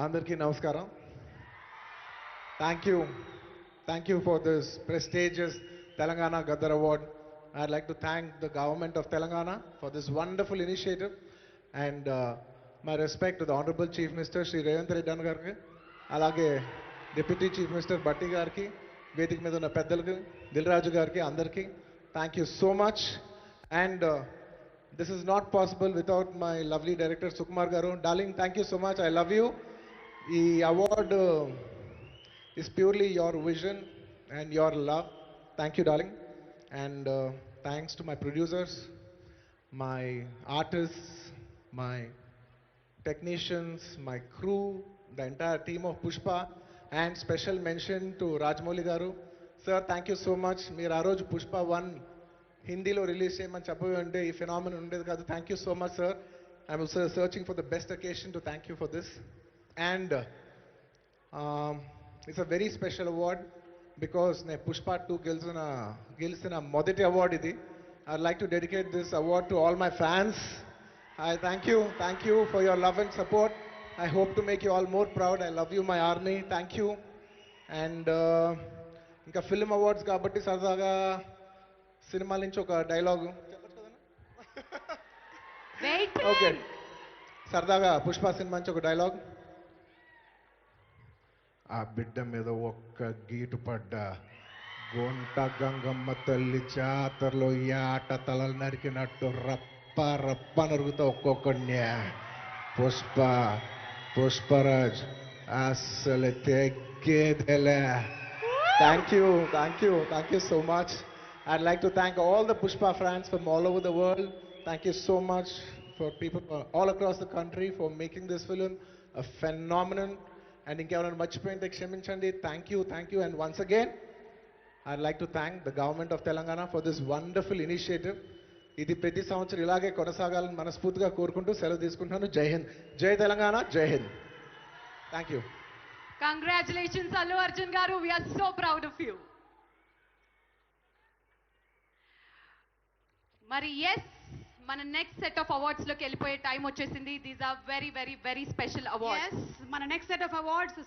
Andarki namaskaram. Thank you. Thank you for this prestigious Telangana Gaddar Award. I'd like to thank the government of Telangana for this wonderful initiative and my respect to the Honorable Chief Minister Sri Revanth Reddy Garki, alage Deputy Chief Minister Batti Garki, వేదిక మీద ఉన్న పెద్దలకు దిల్రాజు గారికి అందరికీ thank you so much and this is not possible without my lovely director Sukumar garu darling thank you so much I love you ఈ award is purely your vision and your love. Thank you, darling. And thanks to my producers, my artists, my technicians, my crew, the entire team of Pushpa, and special mention to Rajmouli Garu. Sir, thank you so much. మీరు ఆ రోజు పుష్ప 1 హిందీలో release చేయమని చెప్పవి అంటే ఈ phenomenon ఉండేది కాదు. Thank you so much sir. I'm searching for the best occasion to thank you for this. And it's a very special award because ne Pushpa 2 గెలిచిన మొదటి award ఇది. I'd like to dedicate this award to all my fans. I thank you for your love and support. I hope to make you all more proud. I love you my army. Thank you. And ఇంకా film awards కాబట్టి సరదాగా సినిమాల నుంచి ఒక dialogue okay సరదాగా Pushpa cinema నుంచి ఒక dialogue ఆ బిడ్డ మీద ఒక్క గీటు పడ్డ గుంట గంగమ్మ తల్లి జాతరలో ఆట తలలు నరికినట్టు రప్ప రప్ప నరుగుతా ఒక్కొక్కడిని పుష్పరాజ్ అసలు తెగ్గేదేలే thank you so much I'd like to thank all the Pushpa fans from all over the world. Thank you so much for people all across the country for making this film a phenomenon. And ఇంకెవరైనా మర్చిపోయింటే క్షమించండి thank you and once again I'd like to thank the government of Telangana for this wonderful initiative. ఇది ప్రతి సంవత్సరం ఇలాగే కొనసాగాలని మనస్ఫూర్తిగా కోరుకుంటూ సెలవు తీసుకుంటున్నాను. జై హింద్, జై తెలంగాణ, జై Hind. Thank you. Congratulations Allu Arjun garu, we are so proud of you. మరి ఎస్, మన నెక్స్ట్ సెట్ ఆఫ్ అవార్డ్స్ లోకి వెళ్ళిపోయే టైం వచ్చేసింది. These are very very very special awards. మన నెక్స్ట్ సెట్ ఆఫ్ అవార్డ్స్